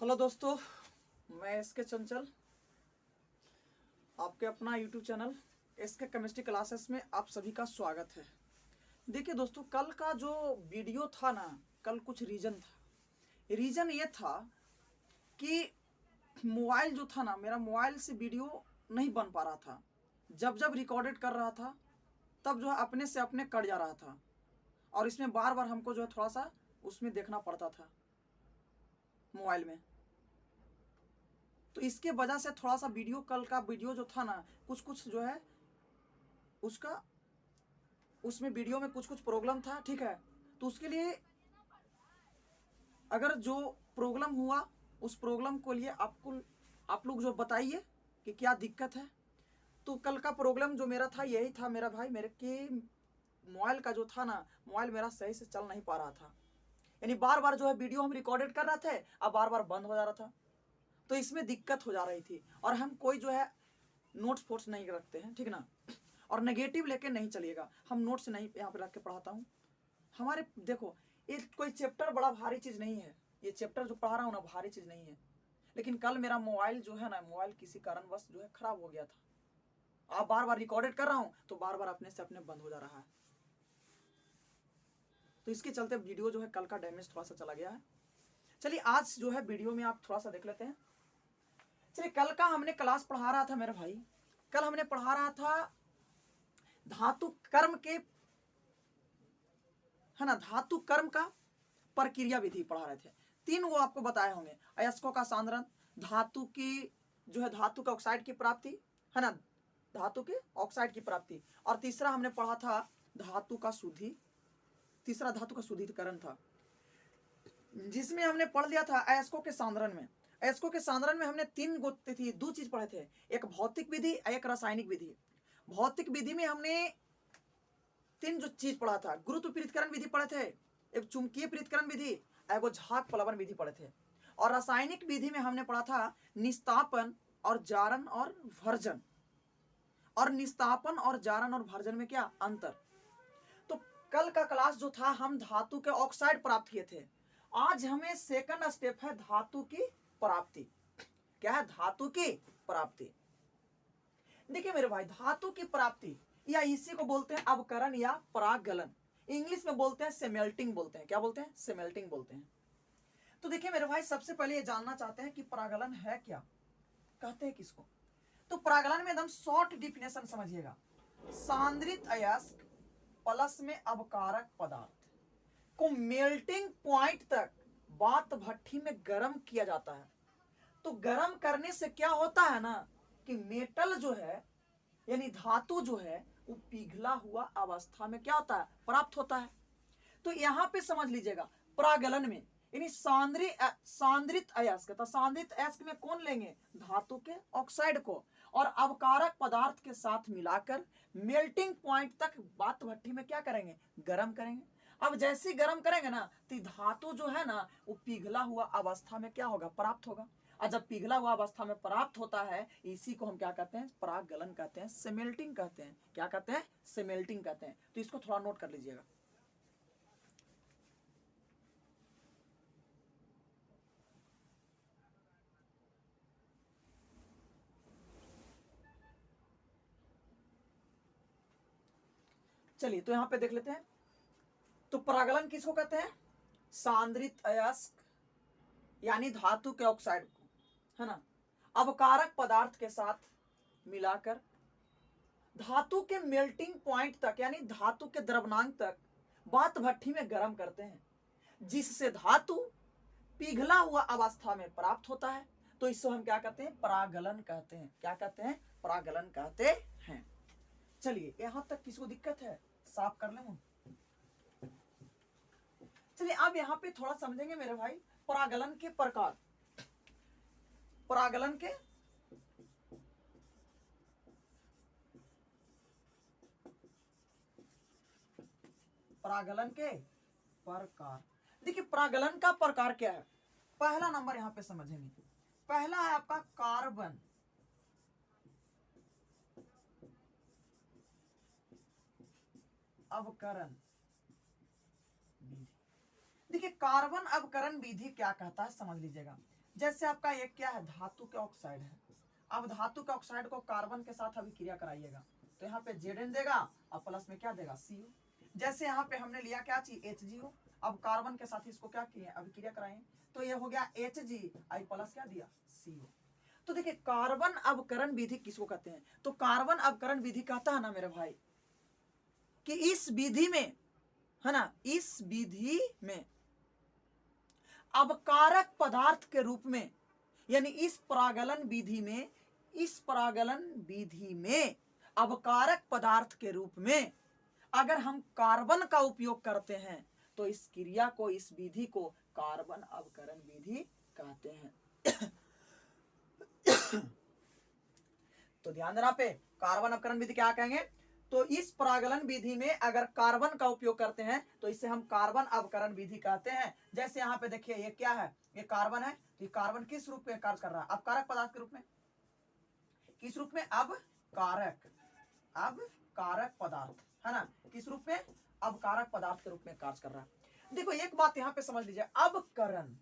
Hello दोस्तों, मैं SK Chanchal, आपके अपना YouTube channel SK chemistry classes में आप सभी का स्वागत है। देखिए दोस्तों, कल का जो वीडियो था ना, कल कुछ रीज़न था। रीज़न ये था कि मोबाइल जो था ना, मेरा मोबाइल से वीडियो नहीं बन पा रहा था। जब जब रिकॉर्डेड कर रहा था तब जो है अपने से अपने कट जा रहा था, और इसमें बार बार हमको जो है थोड़ा सा उसमें देखना पड़ता था मोबाइल में। तो इसके वजह से थोड़ा सा वीडियो, कल का वीडियो जो था ना, कुछ कुछ जो है उसका, उसमें वीडियो में कुछ कुछ प्रॉब्लम था, ठीक है। तो उसके लिए अगर जो प्रॉब्लम हुआ उस प्रॉब्लम को लिए आप लोग जो बताइए कि क्या दिक्कत है। तो कल का प्रॉब्लम जो मेरा था यही था मेरा भाई, मेरे के मोबाइल का जो था ना, मोबाइल मेरा सही से चल नहीं पा रहा था। यानी बार बार जो है वीडियो हम रिकॉर्डेड कर रहे थे, अब बार बार बंद हो जा रहा था। तो इसमें दिक्कत हो जा रही थी। और हम कोई जो है नोट्स फोट्स नहीं रखते हैं, ठीक ना। और नेगेटिव लेके नहीं चलिएगा, हम नोट्स नहीं यहाँ पे रख के पढ़ाता हूँ। हमारे देखो, ये कोई चैप्टर बड़ा भारी चीज़ नहीं है, ये चैप्टर जो पढ़ा रहा हूँ ना भारी चीज़ नहीं है। लेकिन कल मेरा मोबाइल जो है ना, मोबाइल किसी कारणवश जो है खराब हो गया था। आप बार बार रिकॉर्डेड कर रहा हूँ तो बार बार अपने से अपने बंद हो जा रहा है। तो इसके चलते वीडियो जो है कल का डैमेज थोड़ा सा चला गया है। चलिए आज जो है वीडियो में आप थोड़ा सा देख लेते हैं। चलिए, कल का हमने क्लास पढ़ा रहा था मेरे भाई, कल हमने पढ़ा रहा था धातु कर्म के, है ना, धातु कर्म का प्रक्रिया विधि पढ़ा रहे थे। तीन वो आपको बताए होंगे, अयस्कों का सांद्रण, धातु की जो है धातु के ऑक्साइड की प्राप्ति, है ना, धातु के ऑक्साइड की प्राप्ति, और तीसरा हमने पढ़ा था धातु का शुद्धि, तीसरा धातु का शुद्धिकरण था, जिसमें हमने पढ़ लिया था अयस्कों के सांद्रण में। अयस्कों के सांद्रण में हमने दो चीज पढ़े थे, एक भौतिक विधि, एक रासायनिक विधि। भौतिक विधि में हमने तीन जो चीज पढ़ा था, गुरुत्व पृथक्करण विधि पढ़े थे, एक चुंबकीय पृथक्करण विधि, एक झाग प्लवन विधि पढ़े थे। और रासायनिक विधि में हमने पढ़ा था निस्तापन और जारण और भर्जन। और निस्तापन और जारण और भर्जन में क्या अंतर। तो कल का क्लास जो था हम धातु के ऑक्साइड प्राप्त किए थे। आज हमें सेकंड स्टेप है धातु की प्राप्ति। क्या है? धातु की प्राप्ति। देखिए मेरे भाई, धातु की प्राप्ति या इसी को बोलते हैं अवकरण या परागलन। इंग्लिश में बोलते हैं सेमेल्टिंग, बोलते हैं। क्या बोलते हैं? सेमेल्टिंग बोलते हैं। तो देखिए मेरे भाई, सबसे पहले ये जानना चाहते हैं कि परागलन है क्या, कहते हैं किसको। तो परागलन में एकदम शॉर्ट डिफिनेशन समझिएगा, सांद्रित अयस्क प्लस में अवकारक पदार्थ को मेल्टिंग पॉइंट तक बात भट्ठी में गर्म किया जाता है। तो गर्म करने से क्या होता है ना, कि मेटल जो है यानी धातु जो है वो पिघला हुआ अवस्था में क्या होता है, प्राप्त होता है। तो यहां पे समझ लीजिएगा, परागलन में यानी सांद्रित अयस्क, तो सांद्रित अयस्क में कौन लेंगे? धातु के ऑक्साइड को, और अवकारक पदार्थ के साथ मिलाकर मेल्टिंग पॉइंट तक बात भट्ठी में क्या करेंगे? गर्म करेंगे। अब जैसे गर्म करेंगे ना, तो धातु जो है ना वो पिघला हुआ अवस्था में क्या होगा? प्राप्त होगा। और जब पिघला हुआ अवस्था में प्राप्त होता है, इसी को हम क्या कहते हैं? परागलन कहते हैं, सेमेल्टिंग कहते हैं। क्या कहते हैं? सेमेल्टिंग कहते हैं। तो इसको थोड़ा नोट कर लीजिएगा। चलिए तो यहां पे देख लेते हैं। तो परागलन किसको कहते हैं? सांद्रित अयस्क यानी धातु के ऑक्साइड को, है ना, अवकारक पदार्थ के साथ मिलाकर धातु के मेल्टिंग पॉइंट तक यानी धातु के द्रवनांक तक बात भट्ठी में गर्म करते हैं, जिससे धातु पिघला हुआ अवस्था में प्राप्त होता है। तो इसको हम क्या कहते हैं? परागलन कहते हैं। क्या कहते हैं? परागलन कहते हैं। चलिए, यहां तक किसको दिक्कत है? साफ कर लें। चलिए अब यहां पे थोड़ा समझेंगे मेरे भाई परागलन के प्रकार। परागलन के प्रकार। देखिए परागलन का प्रकार क्या है। पहला नंबर यहां पे समझेंगे, पहला है आपका कार्बन अवकरण विधि। देखिए कार्बन अवकरण विधि क्या कहता है, समझ लीजिएगा। जैसे आपका एक क्या है, धातु के ऑक्साइड है। अब धातु के ऑक्साइड को कार्बन के साथ अभिक्रिया कराइएगा तो यहाँ पे Zn देगा और प्लस में क्या देगा, CO। जैसे यहाँ पे हमने लिया क्या चीज, HgO। अब कार्बन के साथ इसको क्या किए, अभिक्रिया कराएं तो ये हो गया Hg, आई प्लस क्या दिया, CO। तो देखिए कार्बन अवकरण विधि किसको कहते हैं, तो कार्बन अवकरण विधि कहता है ना मेरे भाई कि इस विधि में, है ना, इस विधि में अवकारक पदार्थ के रूप में, यानी इस परागलन विधि में, इस परागलन विधि में अवकारक पदार्थ के रूप में अगर हम कार्बन का उपयोग करते हैं तो इस क्रिया को, इस विधि को कार्बन अवकरण विधि कहते हैं। तो ध्यान देना पे, कार्बन अवकरण विधि क्या कहेंगे, तो इस परागलन विधि में अगर कार्बन का उपयोग करते हैं तो इसे हम कार्बन अवकरण विधि कहते हैं। जैसे यहाँ पे देखिए ये क्या है, ये कार्बन है, तो ये कार्बन किस रूप में कार्य कर रहा है, अवकारक पदार्थ के रूप में, किस रूप में, अवकारक, अवकारक पदार्थ, है ना, किस रूप में, अवकारक पदार्थ के रूप में कार्य कर रहा है। देखो एक बात यहाँ पे समझ लीजिए, अवकरण,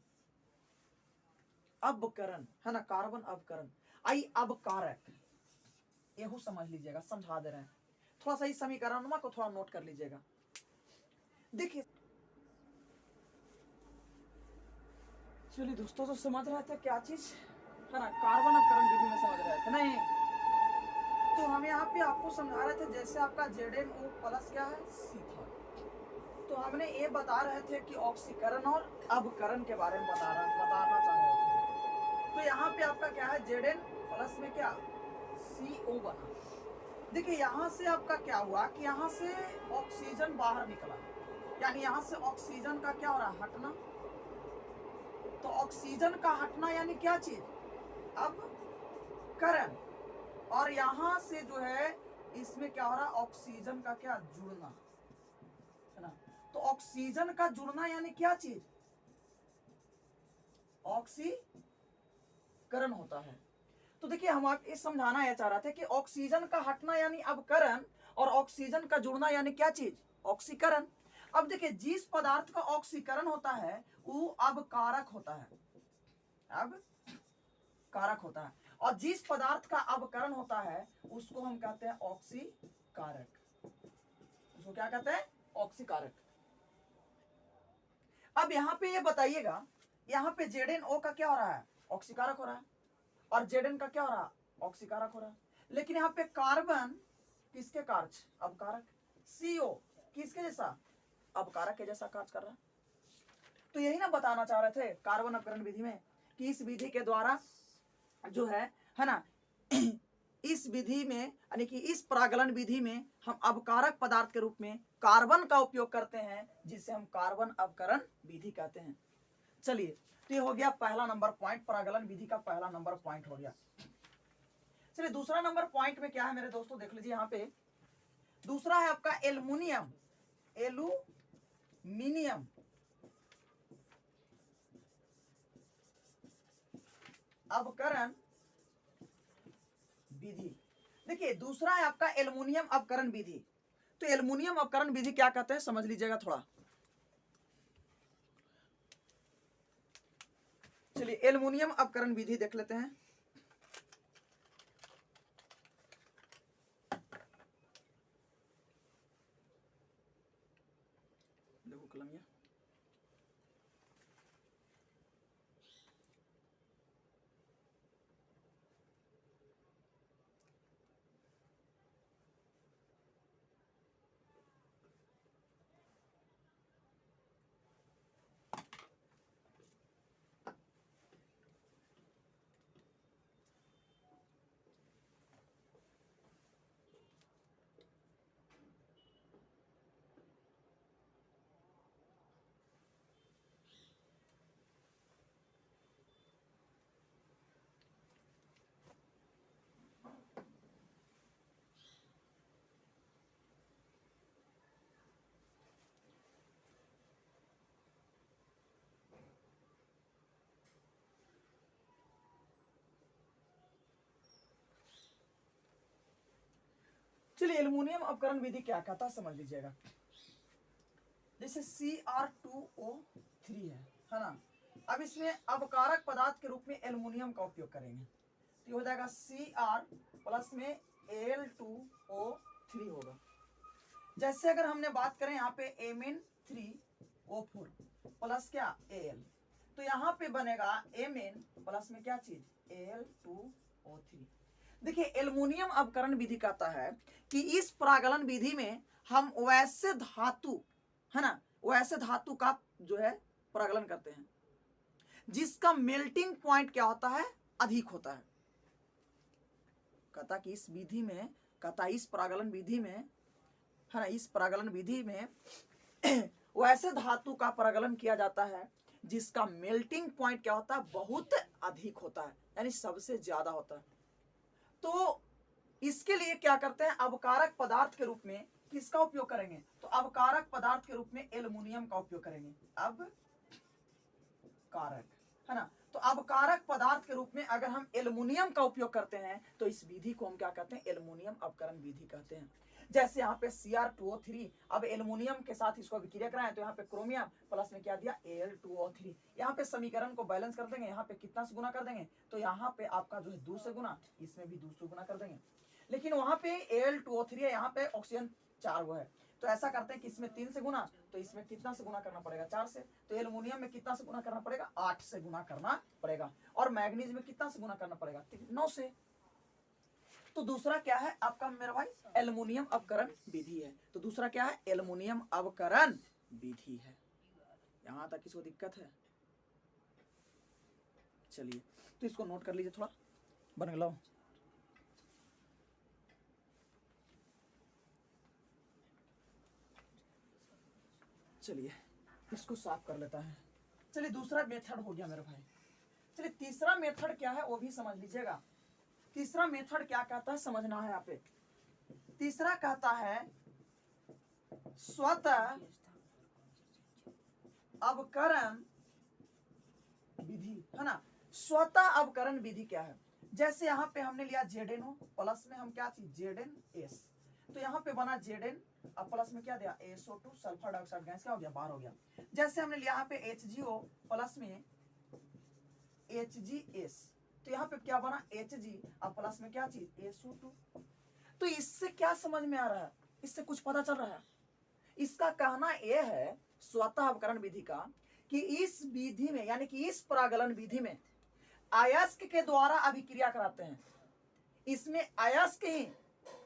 अवकरण, है ना, कार्बन अवकरण, आई अवकारक, यहू समझ लीजिएगा, समझा दे रहे हैं, थोड़ा सा इस समीकरण को थोड़ा नोट कर लीजिएगा। देखिए चलिए दोस्तों, तो समझ रहे थे क्या चीज, है ना, कार्बन अवकरण विधि में समझ रहे थे नहीं, तो हम यहाँ पे आपको समझा रहे थे जैसे आपका ZnO प्लस क्या है, C था, तो हमने ये बता रहे थे कि ऑक्सीकरण और अवकरण के बारे में बताना चाह रहे थे। तो यहाँ पे आपका क्या है, Zn प्लस में क्या, CO बना। देखिए यहाँ से आपका क्या हुआ कि यहाँ से ऑक्सीजन बाहर निकला, यानी यहाँ से ऑक्सीजन का क्या हो रहा है, हटना। तो ऑक्सीजन का हटना यानी क्या चीज, अवकरण। और यहाँ से जो है इसमें क्या हो रहा है, ऑक्सीजन का क्या, जुड़ना, है ना। तो ऑक्सीजन का जुड़ना यानी क्या चीज, ऑक्सीकरण होता है। तो देखिए हम आप ये समझाना यह चाह रहे थे कि ऑक्सीजन का हटना यानी अवकरण और ऑक्सीजन का जुड़ना यानी क्या चीज, ऑक्सीकरण। अब देखिए जिस पदार्थ का ऑक्सीकरण होता है वो अवकारक होता है, अवकारक होता है, और जिस पदार्थ का अवकरण होता है उसको हम कहते हैं ऑक्सीकारक, उसको क्या कहते हैं, ऑक्सीकारक। अब यहाँ पे ये बताइएगा, यहाँ पे ZnO का क्या हो रहा है, ऑक्सीकारक हो रहा है, और Zn का क्या हो रहा है, ऑक्सीकारक हो रहा है। लेकिन यहाँ पे कार्बन किसके कार्य, अवकारक, CO किसके जैसा, अवकारक के जैसा कार्य कर रहा है। तो यही ना बताना चाह रहे थे कार्बन अवकरण विधि में कि इस विधि के द्वारा जो है ना, इस विधि में यानी कि इस परागलन विधि में हम अवकारक पदार्थ के रूप में कार्बन का उपयोग करते हैं, जिसे हम कार्बन अवकरण विधि कहते हैं। चलिए तो ये हो गया पहला नंबर पॉइंट, परागलन विधि का पहला नंबर पॉइंट हो गया। चलिए दूसरा नंबर पॉइंट में क्या है मेरे दोस्तों, देख लीजिए यहाँ पे दूसरा है आपका एल्युमिनियम, एल्यूमिनियम अवकरण विधि। देखिए दूसरा है आपका एल्युमिनियम अवकरण विधि। तो एल्युमिनियम अवकरण विधि क्या कहते हैं समझ लीजिएगा थोड़ा। चलिए एल्युमिनियम अवकरण विधि देख लेते हैं। देखो कलमिया, चलिए एल्युमिनियम अवकरण विधि क्या कहता है समझ लीजिएगा। जैसे Cr2O3 है ना, अब इसमें अवकारक पदार्थ के रूप में एल्युमिनियम का उपयोग करेंगे, तो ये हो जाएगा Cr प्लस में Al2O3 होगा। जैसे अगर हमने बात करें यहाँ पे Mn3O4 प्लस क्या Al, तो यहाँ पे बनेगा Mn प्लस में क्या चीज Al2O3। देखिए एल्युमिनियम अवकरण विधि कहता है कि इस परागलन विधि में हम वैसे धातु है ना, वैसे धातु का जो है परागलन करते हैं जिसका मेल्टिंग पॉइंट क्या होता है, अधिक होता है। कहता कि इस विधि में, कहता इस परागलन विधि में है ना, इस परागलन विधि में वैसे धातु का परागलन किया जाता है जिसका मेल्टिंग पॉइंट क्या होता है, बहुत अधिक होता है, यानी सबसे ज्यादा होता है। तो इसके लिए क्या करते हैं, अवकारक पदार्थ के रूप में किसका उपयोग करेंगे, तो अवकारक पदार्थ के रूप में एल्युमिनियम का उपयोग करेंगे। अब कारक है ना, तो अवकारक पदार्थ के रूप में अगर हम एल्युमिनियम का उपयोग करते हैं तो इस विधि को हम क्या कहते हैं, एल्युमिनियम अवकरण विधि कहते हैं। जैसे यहाँ पे Cr2O3, अब एल्युमिनियम के साथ इसको विक्रिया कराएं तो यहाँ पे क्रोमियम प्लस में क्या दिया Al2O3। यहाँ पे समीकरण को बैलेंस कर देंगे, यहाँ पे कितना से गुना कर देंगे, तो यहाँ पे आपका जो है 2 से गुना, इसमें भी 2 से गुना कर देंगे। लेकिन वहां पे Al2O3 है, यहाँ पे ऑक्सीजन 4 वो है, तो ऐसा करते हैं कि इसमें 3 से गुना, तो इसमें कितना से गुना करना पड़ेगा, 4 से। तो एल्युमिनियम में कितना से गुना करना पड़ेगा, 8 से गुना करना पड़ेगा। और मैग्नीज में कितना से गुना करना पड़ेगा, 9 से। तो दूसरा क्या है आपका मेरा भाई, एल्युमिनियम अवकरण विधि है। तो दूसरा क्या है, एल्युमिनियम अवकरण विधि है। यहां तक किसको दिक्कत है, चलिए तो इसको नोट कर लीजिए, थोड़ा बन लो। चलिए इसको साफ कर लेता है। चलिए दूसरा मेथड हो गया मेरे भाई। चलिए तीसरा मेथड क्या है वो भी समझ लीजिएगा। तीसरा मेथड क्या कहता है समझना है यहाँ पे। तीसरा कहता है स्वतः अवकरण विधि, है ना। स्वतः अवकरण विधि क्या है, जैसे यहाँ पे हमने लिया ZnO प्लस में हम क्या चीज ZnS, तो यहाँ पे बना Zn अब प्लस में क्या दिया SO2 सल्फर डाइऑक्साइड गैस क्या हो गया, बाहर हो गया। जैसे हमने लिया यहाँ पे HgO प्लस में HgS, तो यहाँ पे क्या बना Hg अब प्लस में क्या चीज SO2। तो इससे क्या समझ में आ रहा है, इससे कुछ पता चल रहा है। इसका कहना यह है स्वतः अवकरण विधि का कि इस विधि में यानी कि इस परागलन विधि में अयस्क के द्वारा अभिक्रिया कराते हैं। इसमें अयस्क ही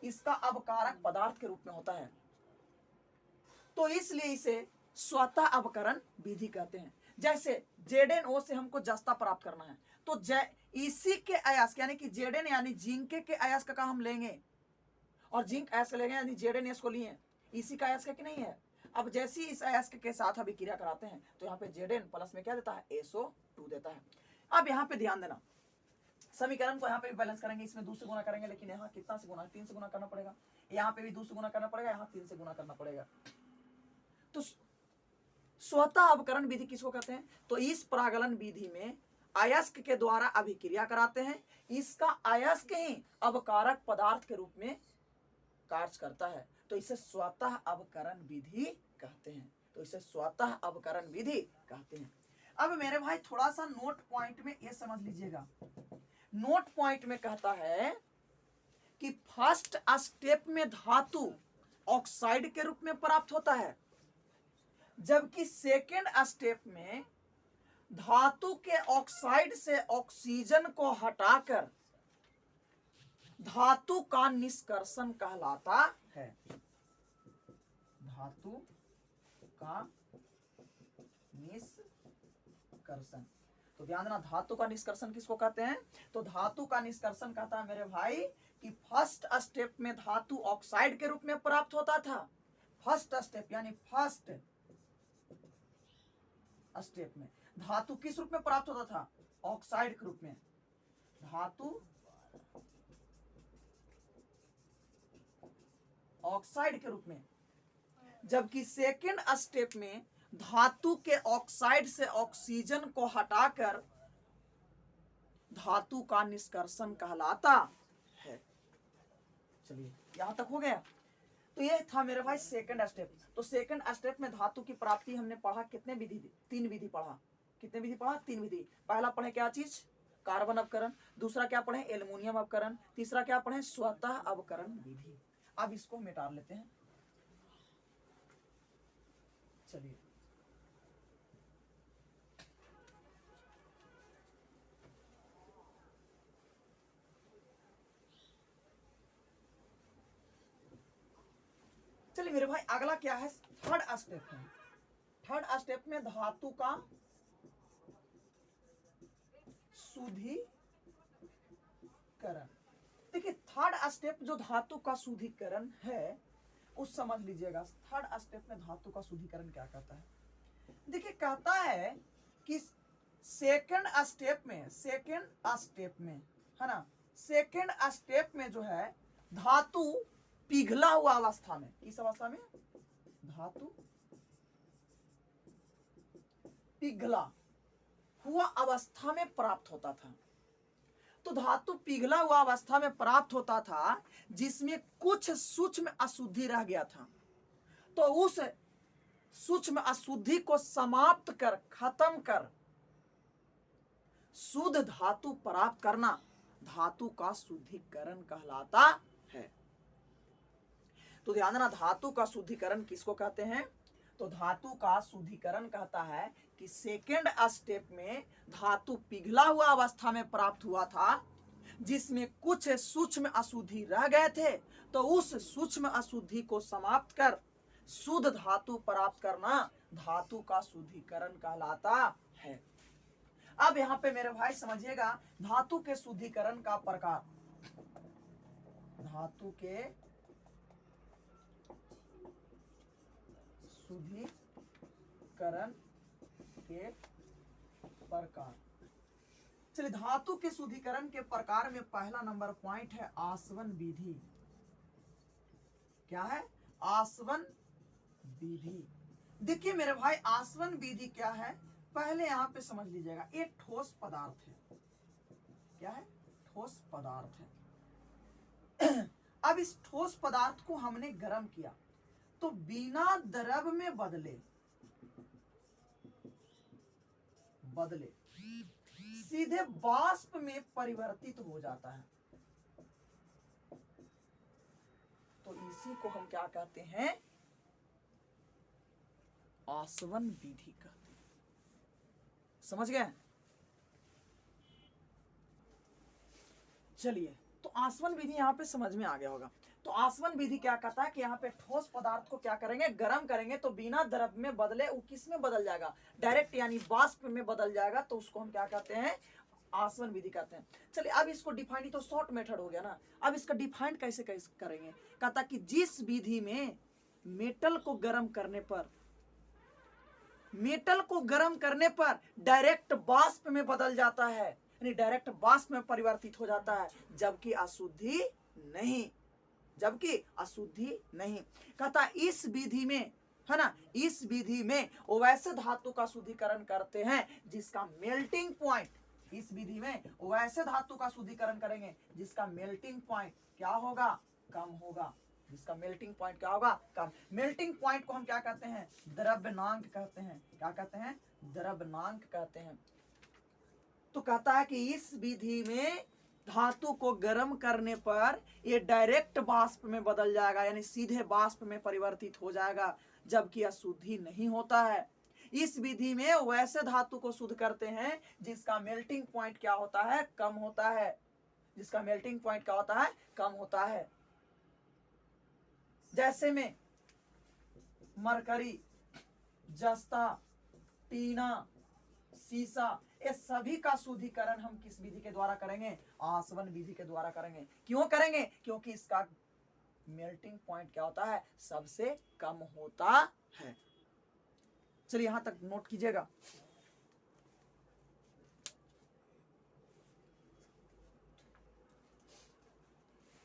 इसका अवकारक पदार्थ के रूप में होता है, तो इसलिए इसे स्वतः अवकरण विधि कहते हैं। जैसे ZnO से हमको जस्ता प्राप्त करना है, तो इसी के अयस्क यानी कि Zn यानी जिंक के अयस्क का हम लेंगे और जिंक अयस्क लेंगे यानी ZnS को लिए, इसी का अयस्क की नहीं है। अब जैसे इस अयस्क के साथ अभिक्रिया कराते हैं तो यहाँ पे Zn प्लस में क्या देता है SO2 देता है। अब यहाँ पे ध्यान देना, समीकरण को यहाँ पे भी बैलेंस करेंगे, इसमें 2 से गुना करेंगे, लेकिन यहाँ कितना से गुना, 3 से गुना करना पड़ेगा। यहाँ पे भी 2 से गुना करना पड़ेगा, यहाँ 3 से गुना करना पड़ेगा। तो स्वतः अवकरण विधि किसको कहते हैं, तो इस परागलन विधि में अयस्क के द्वारा अभिक्रिया कराते हैं, इसका अयस्क ही अवकारक पदार्थ के रूप में कार्य करता है, तो इसे स्वतः अवकरण विधि कहते हैं। तो इसे स्वतः अवकरण विधि कहते हैं। अब मेरे भाई थोड़ा सा नोट पॉइंट में ये समझ लीजिएगा। नोट पॉइंट में कहता है कि फर्स्ट स्टेप में धातु ऑक्साइड के रूप में प्राप्त होता है, जबकि सेकेंड स्टेप में धातु के ऑक्साइड से ऑक्सीजन को हटाकर धातु का निष्कर्षण कहलाता है। धातु का निष्कर्षण, तो ध्यान देना धातु का निष्कर्षण किसको कहते हैं, तो धातु का निष्कर्षण कहता है मेरे भाई कि फर्स्ट स्टेप में धातु ऑक्साइड के रूप में प्राप्त होता था। फर्स्ट स्टेप यानी फर्स्ट स्टेप में धातु किस रूप में प्राप्त होता था, ऑक्साइड के रूप में, धातु ऑक्साइड के रूप में। जबकि सेकेंड स्टेप में धातु के ऑक्साइड से ऑक्सीजन को हटाकर धातु का निष्कर्षण कहलाता है। चलिए यहां तक हो गया। तो ये था मेरे भाई सेकंड स्टेप। तो सेकंड स्टेप में धातु की प्राप्ति हमने पढ़ा, कितने विधि, 3 विधि पढ़ा। कितने विधि पढ़ा? 3 विधि। पहला पढ़े क्या चीज? कार्बन अवकरण। दूसरा क्या पढ़े? एल्युमिनियम अवकरण। तीसरा क्या पढ़े? स्वतः अवकरण विधि। अब इसको मिटा लेते हैं। चलिए चलिए मेरे भाई, अगला क्या है? थर्ड स्टेप है। थर्ड स्टेप में धातु का शुद्धिकरण। देखिए थर्ड स्टेप जो धातु का शुद्धिकरण है, उस समझ लीजिएगा। थर्ड स्टेप में धातु का शुद्धिकरण क्या कहता है? देखिए कहता है कि सेकंड स्टेप में है ना, सेकंड स्टेप में जो है धातु पिघला हुआ अवस्था में, किस अवस्था में? धातु पिघला हुआ अवस्था में प्राप्त होता था। तो धातु पिघला हुआ अवस्था में प्राप्त होता था जिसमें कुछ सूक्ष्म अशुद्धि रह गया था। तो उस सूक्ष्म अशुद्धि को समाप्त कर, खत्म कर शुद्ध धातु प्राप्त करना धातु का शुद्धिकरण कहलाता है। तो ध्यान देना, धातु का शुद्धिकरण किसको कहते हैं? तो धातु का शुद्धिकरण कहता है कि सेकेंड स्टेप में धातु पिघला हुआ अवस्था में प्राप्त हुआ था जिसमें कुछ सूक्ष्म अशुद्धि रह गए थे, तो उस सूक्ष्म अशुद्धि को समाप्त कर शुद्ध धातु प्राप्त करना धातु का शुद्धिकरण कहलाता है। अब यहां पे मेरे भाई समझिएगा, धातु के शुद्धिकरण का प्रकार। धातु के शुद्धिकरण के प्रकार। चलिए धातु के शुद्धिकरण के प्रकार में पहला नंबर पॉइंट है आसवन विधि। क्या है? आसवन विधि। देखिए मेरे भाई, आसवन विधि क्या है पहले यहां पे समझ लीजिएगा। ये ठोस पदार्थ है। क्या है? ठोस पदार्थ है। अब इस ठोस पदार्थ को हमने गर्म किया तो बिना द्रव में बदले सीधे वाष्प में परिवर्तित हो जाता है। तो इसी को हम क्या कहते हैं? आसवन विधि कहते हैं। समझ गए? चलिए, तो आसवन विधि यहां पे समझ में आ गया होगा। तो आसवन विधि क्या कहता है कि यहाँ पे ठोस पदार्थ को क्या करेंगे? गर्म करेंगे तो बिना द्रव में बदले वो किस में बदल जाएगा? डायरेक्ट यानी वाष्प में बदल जाएगा। तो उसको हम क्या कहते हैं? आसवन विधि कहते हैं। चलिए अब इसको डिफाइन, तो शॉर्ट मेथड हो गया ना। अब इसका डिफाइन कैसे कैसे करेंगे? कहता कि जिस विधि में मेटल को गर्म करने पर डायरेक्ट वाष्प में बदल जाता है, यानी डायरेक्ट वाष्प में परिवर्तित हो जाता है, जबकि अशुद्धि नहीं। कहता इस विधि में, है ना, इस विधि में वैसे धातु का शुद्धिकरण करते हैं जिसका मेल्टिंग पॉइंट, इस विधि में वैसे धातु का शुद्धिकरण करेंगे जिसका मेल्टिंग पॉइंट क्या होगा? कम होगा। जिसका मेल्टिंग पॉइंट क्या होगा? कम। मेल्टिंग पॉइंट को हम क्या कहते हैं? द्रव्यनांक कहते हैं। क्या कहते हैं? द्रव्यनांक कहते हैं। तो कहता है कि इस विधि में धातु को गर्म करने पर ये डायरेक्ट वाष्प में बदल जाएगा, यानी सीधे वाष्प में परिवर्तित हो जाएगा, जबकि अशुद्धि नहीं होता है। इस विधि में वैसे धातु को शुद्ध करते हैं जिसका मेल्टिंग पॉइंट क्या होता है? कम होता है। जिसका मेल्टिंग पॉइंट क्या होता है? कम होता है। जैसे में मरकरी, जस्ता, टीना, सीसा, ये सभी का शुद्धिकरण हम किस विधि के द्वारा करेंगे? आसवन विधि के द्वारा करेंगे। क्यों करेंगे? क्योंकि इसका मेल्टिंग पॉइंट क्या होता है? सबसे कम होता है। चलिए यहां तक नोट कीजिएगा।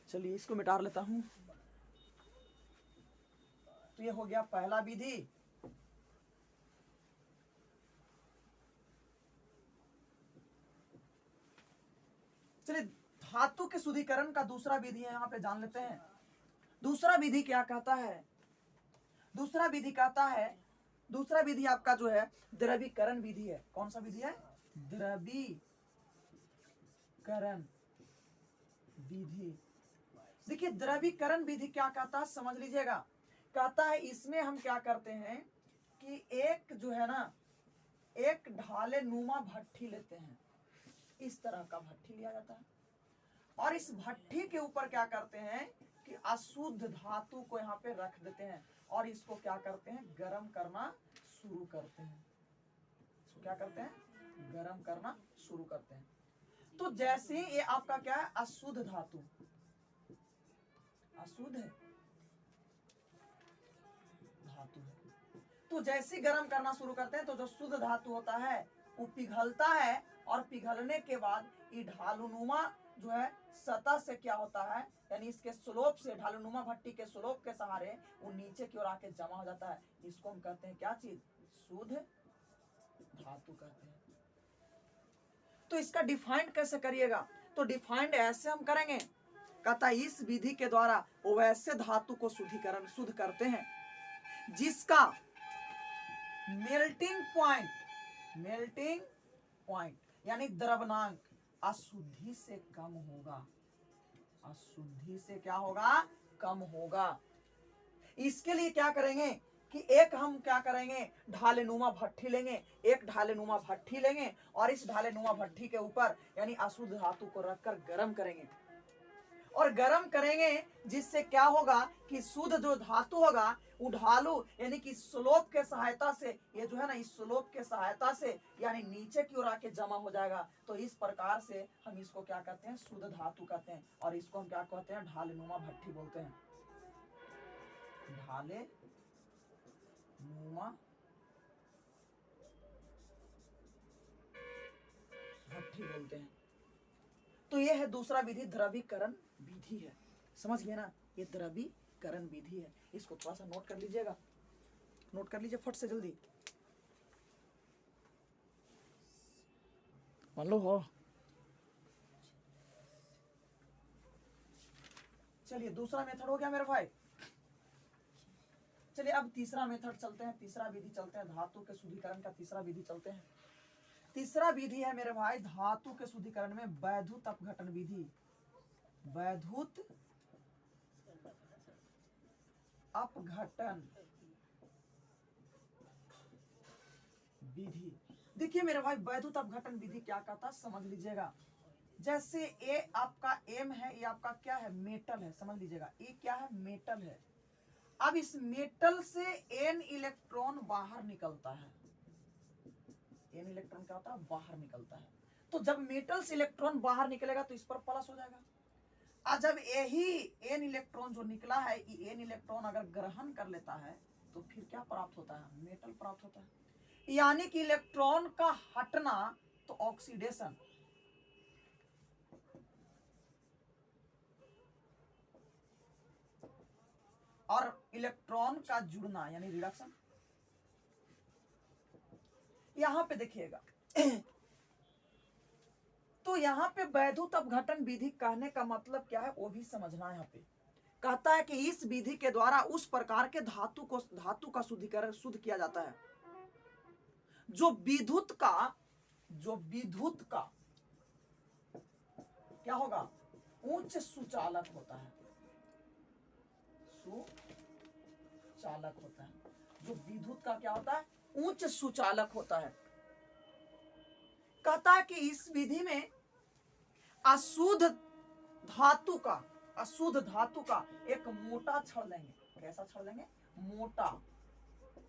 चलिए इसको मिटा लेता हूं। तो ये हो गया पहला विधि। चलिए धातु के शुद्धिकरण का दूसरा विधि है, यहां पे जान लेते हैं। दूसरा विधि क्या कहता है? दूसरा विधि कहता है दूसरा विधि आपका जो है द्रवीकरण विधि है। कौन सा विधि है? द्रवीकरण विधि। देखिए द्रवीकरण विधि क्या कहता है समझ लीजिएगा। कहता है इसमें हम क्या करते हैं कि एक जो है ना, एक ढाले नुमा भट्ठी लेते हैं। इस तरह का भट्ठी लिया जाता है और इस भट्ठी के ऊपर क्या करते हैं कि अशुद्ध धातु को यहाँ पे रख देते हैं और इसको क्या करते हैं, गर्म करना शुरू करते हैं। इसको क्या करते हैं, गर्म करना शुरू करते हैं। तो जैसे ये आपका क्या है, अशुद्ध धातु, अशुद्ध धातु है। तो जैसे गर्म करना शुरू करते हैं तो जो शुद्ध धातु होता है वो पिघलता है और पिघलने के बाद ये ढालुनुमा जो है सतह से क्या होता है, यानी इसके स्लोप से, ढालुनुमा भट्टी के स्लोप के सहारे वो नीचे की ओर आके जमा हो जाता है। इसको हम कहते हैं क्या चीज, शुद्ध धातु कहते हैं। तो इसका डिफाइंड कैसे करिएगा, तो डिफाइंड ऐसे हम करेंगे, कहता है इस विधि के द्वारा वो वैसे धातु को शुद्धिकरण शुद्ध करते हैं जिसका मेल्टिंग पॉइंट यानी द्रवनांक अशुद्धि से कम होगा। अशुद्धि से क्या होगा, कम होगा। इसके लिए क्या करेंगे कि एक हम क्या करेंगे, ढालेनुमा भट्ठी लेंगे, एक ढालेनुमा भट्ठी लेंगे और इस ढालेनुमा भट्ठी के ऊपर यानी अशुद्ध धातु को रखकर गर्म करेंगे और गर्म करेंगे जिससे क्या होगा कि शुद्ध जो धातु होगा वो ढालू यानी कि स्लोप के सहायता से, ये जो है ना इस स्लोप के सहायता से यानी नीचे की ओर आके जमा हो जाएगा। तो इस प्रकार से हम इसको क्या कहते हैं, शुद्ध धातु कहते हैं और इसको हम क्या कहते हैं, ढालेनुमा भट्ठी बोलते हैं। ढालेनुमा भट्ठी बोलते हैं। तो ये है दूसरा विधि, द्रवीकरण विधि है। समझ गए ना, ये द्रवीकरण विधि है। इसको थोड़ा सा नोट कर लीजिएगा, नोट कर लीजिए फट से जल्दी। मान लो हो। चलिए दूसरा मेथड हो गया मेरे भाई। चलिए अब तीसरा मेथड चलते हैं, तीसरा विधि चलते हैं, धातु के शुद्धिकरण का तीसरा विधि चलते हैं। तीसरा विधि है मेरे भाई धातु के शुद्धिकरण में वैद्युत अपघटन विधि। वैद्युत अपघटन विधि। देखिए मेरे भाई वैद्युत अपघटन विधि क्या कहता है समझ लीजिएगा। जैसे ए आपका एम है, ये आपका क्या है, मेटल है। समझ लीजिएगा ये क्या है, मेटल है। अब इस मेटल से एन इलेक्ट्रॉन बाहर निकलता है। एन इलेक्ट्रॉन क्या होता है, बाहर निकलता है। तो जब मेटल से इलेक्ट्रॉन बाहर निकलेगा तो इस पर प्लस हो जाएगा। और जब यही एन इलेक्ट्रॉन जो निकला है, ये एन इलेक्ट्रॉन अगर ग्रहण कर लेता है तो फिर क्या प्राप्त होता है, मेटल प्राप्त होता है। यानी कि इलेक्ट्रॉन का हटना तो ऑक्सीडेशन, और इलेक्ट्रॉन का जुड़ना यानी रिडक्शन। यहां पे देखिएगा तो यहाँ पे वैद्युत अपघटन विधि कहने का मतलब क्या है वो भी समझना है। यहाँ पे कहता है कि इस विधि के द्वारा उस प्रकार के धातु का शुद्धिकरण शुद्ध किया जाता है जो विद्युत का क्या होगा, उच्च सुचालक होता है। सुचालक होता है, जो विद्युत का क्या होता है, उच्च सुचालक होता है। कहता है कि इस विधि में अशुद्ध धातु का एक मोटा छड़ लेंगे। कैसा छड़ लेंगे, मोटा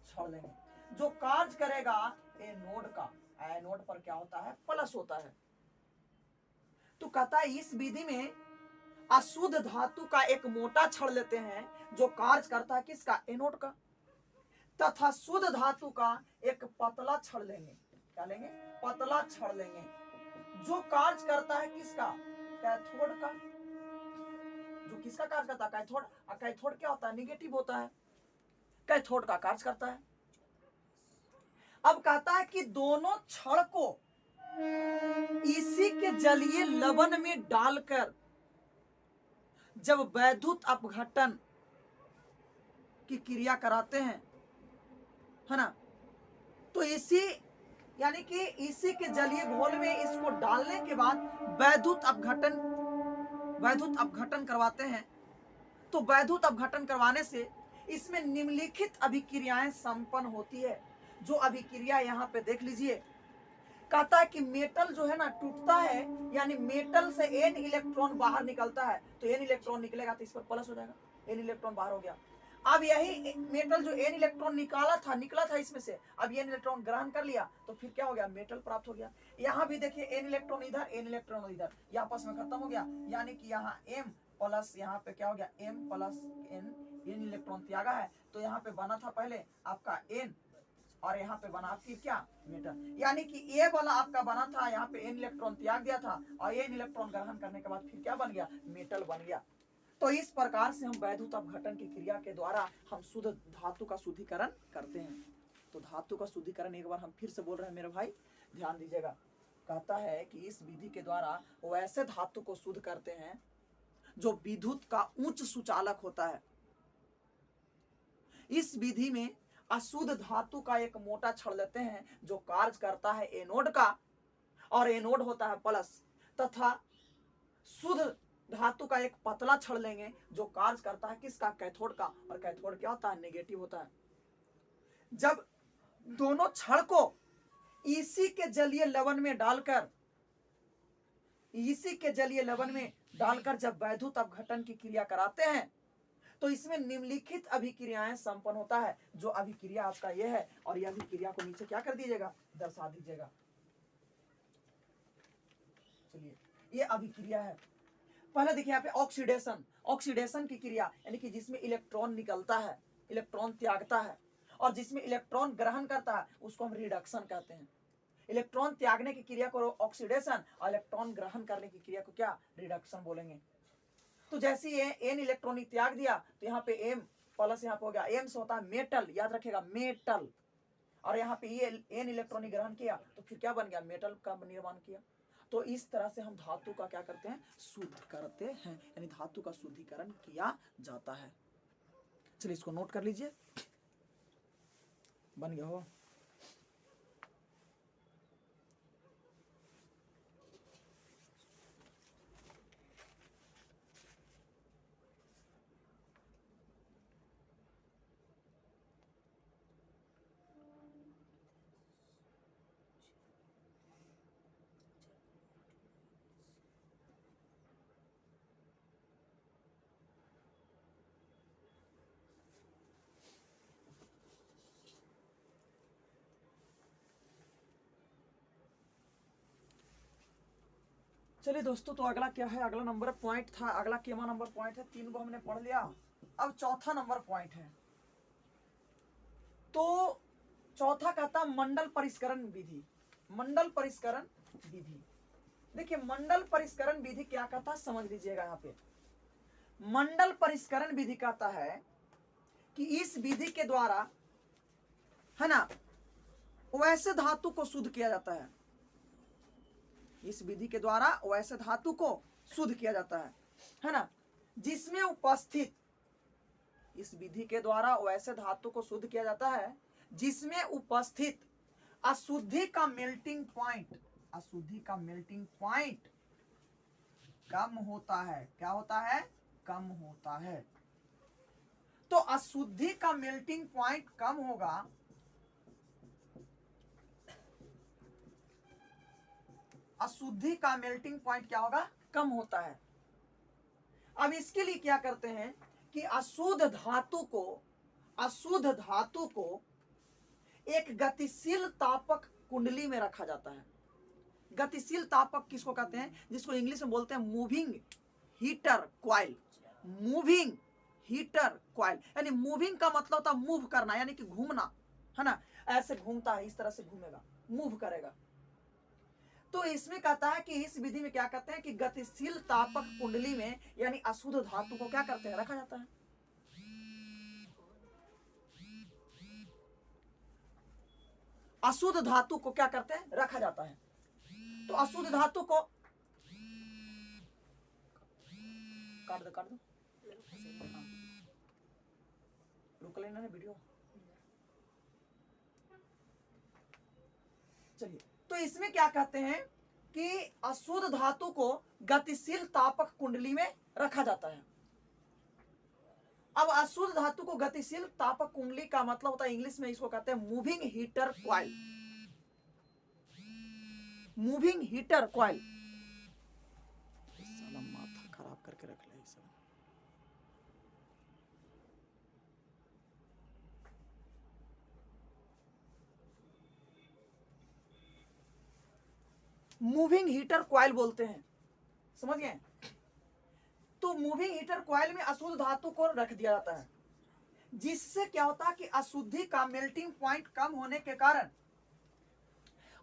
छड़ लेंगे जो कार्य करेगा एनोड का। एनोड पर क्या होता है, प्लस होता है। तो कहता है इस विधि में अशुद्ध धातु का एक मोटा छड़ लेते हैं जो कार्य करता है किसका, एनोड का, तथा शुद्ध धातु का एक पतला छड़ लेंगे। क्या लेंगे, पतला छड़ लेंगे जो कार्य करता है किसका, कैथोड का। जो किसका कार्य करता है, कैथोड। और कैथोड क्या होता है, निगेटिव होता है, कैथोड का कार्य करता है। अब कहता है कि दोनों छड़ को इसी के जलीय लवण में डालकर जब वैद्युत अपघटन की क्रिया कराते हैं, है ना, तो इसी यानी कि इसी के जलीय घोल में इसको डालने के बाद वैद्युत अपघटन करवाते हैं। तो वैद्युत अपघटन करवाने से इसमें निम्नलिखित अभिक्रियाएं संपन्न होती है। जो अभिक्रिया यहाँ पे देख लीजिए, कहता है कि मेटल जो है ना टूटता है, यानी मेटल से n इलेक्ट्रॉन बाहर निकलता है। तो n इलेक्ट्रॉन निकलेगा तो इस पर प्लस हो जाएगा, n इलेक्ट्रॉन बाहर हो गया। अब यही मेटल जो n इलेक्ट्रॉन निकला था इसमें से, अब n इलेक्ट्रॉन ग्रहण कर लिया तो फिर क्या हो गया, मेटल प्राप्त हो गया। यहाँ भी देखिए n इलेक्ट्रॉन इधर, n इलेक्ट्रॉन इधर, ये आपस में खत्म हो गया, यानी कि यहाँ m प्लस यहाँ पे क्या हो गया, m प्लस n इलेक्ट्रॉन त्यागा है। तो यहाँ पे बना था पहले आपका n और यहाँ पे बना आपकी क्या, मेटल, यानी कि ए वाला आपका बना था, यहाँ पे n इलेक्ट्रॉन त्याग दिया था और n इलेक्ट्रॉन ग्रहण करने के बाद फिर क्या बन गया, मेटल बन गया। तो इस प्रकार से हम वैद्युत अपघटन की क्रिया के द्वारा हम शुद्ध धातु का शुद्धिकरण करते हैं। तो धातु का शुद्धिकरण एक बार हम फिर से बोल रहे हैं मेरे भाई, ध्यान दीजिएगा। कहता है कि इस विधि के द्वारा वैसे धातु को शुद्ध करते हैं जो विद्युत का उच्च सुचालक होता है। इस विधि में अशुद्ध धातु का एक मोटा छड़ लेते हैं जो कार्य करता है एनोड का, और एनोड होता है प्लस, तथा शुद्ध धातु का एक पतला छड़ लेंगे जो कार्य करता है किसका, कैथोड का, और कैथोड क्या होता है, नेगेटिव होता है। जब दोनों छड़ को इसी के जलीय लवण में डालकर जब वैद्युत अपघटन की क्रिया कराते हैं तो इसमें निम्नलिखित अभिक्रियाएं संपन्न होता है। जो अभिक्रिया आपका यह है, और यह अभिक्रिया को नीचे क्या कर दीजिएगा, दर्शा दीजिएगा। चलिए, ये अभिक्रिया है। पहले देखिए यहाँ पे ऑक्सीडेशन की क्रिया, यानी कि जिसमें इलेक्ट्रॉन निकलता है, इलेक्ट्रॉन त्यागता है, और जिसमें इलेक्ट्रॉन ग्रहण करता है उसको हम रिडक्शन कहते हैं। इलेक्ट्रॉन त्यागने की क्रिया को ऑक्सीडेशन और इलेक्ट्रॉन ग्रहण करने की क्रिया को क्या, रिडक्शन बोलेंगे। तो जैसे ये n इलेक्ट्रॉन त्याग दिया तो यहाँ पे m प्लस यहाँ पे हो गया, m से होता है मेटल, याद रखेगा मेटल, और यहाँ पे ये n इलेक्ट्रॉन ग्रहण किया तो फिर क्या बन गया, मेटल का निर्माण किया। तो इस तरह से हम धातु का क्या करते हैं, शुद्ध करते हैं, यानी धातु का शुद्धिकरण किया जाता है। चलिए इसको नोट कर लीजिए, बन गया हो। चलिए दोस्तों, तो अगला क्या है, अगला नंबर पॉइंट था, अगला केमा नंबर पॉइंट है, 3 को हमने पढ़ लिया। अब चौथा नंबर पॉइंट है। तो चौथा कहता मंडल परिष्करण विधि। मंडल परिष्करण विधि, देखिए मंडल परिष्करण विधि क्या कहता, समझ लीजिएगा। यहाँ पे मंडल परिष्करण विधि कहता है कि इस विधि के द्वारा है ना वैसे धातु को शुद्ध किया जाता है। इस विधि के द्वारा वैसे धातु को शुद्ध किया जाता है ना, जिसमें उपस्थित, इस विधि के द्वारा वैसे धातु को शुद्ध किया जाता है जिसमें उपस्थित अशुद्धि का मेल्टिंग पॉइंट, अशुद्धि का मेल्टिंग पॉइंट कम होता है। क्या होता है, कम होता है। तो अशुद्धि का मेल्टिंग पॉइंट कम होगा, अशुद्धि का मेल्टिंग पॉइंट क्या होगा, कम होता है। अब इसके लिए क्या करते हैं कि अशुद्ध धातु को एक गतिशील तापक कुंडली में रखा जाता है। गतिशील तापक किसको कहते हैं, जिसको इंग्लिश में बोलते हैं moving heater coil. Moving heater coil, यानी मूविंग का मतलब होता है मूव करना, यानी कि घूमना, है ना, ऐसे घूमता है, इस तरह से घूमेगा, मूव करेगा। तो इसमें कहता है कि इस विधि में क्या कहते हैं कि गतिशील तापक कुंडली में, यानी अशुद्ध धातु को क्या करते हैं, रखा जाता है। अशुद्ध धातु को क्या करते हैं, रखा जाता है। तो अशुद्ध धातु को काट दो रुक लेना है वीडियो। तो इसमें क्या कहते हैं कि अशुद्ध धातु को गतिशील तापक कुंडली में रखा जाता है। अब अशुद्ध धातु को गतिशील तापक कुंडली का मतलब होता है, इंग्लिश में इसको कहते हैं moving heater coil. Moving heater coil. साला माथा खराब करके रख ले सब। मूविंग हीटर कॉइल बोलते हैं, समझ गए। तो मूविंग हीटर कॉइल में अशुद्ध धातु को रख दिया जाता है, जिससे क्या होता है कि अशुद्धि का मेल्टिंग पॉइंट कम होने के कारण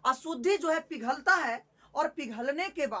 अशुद्धि जो है पिघलता है, और पिघलने के बाद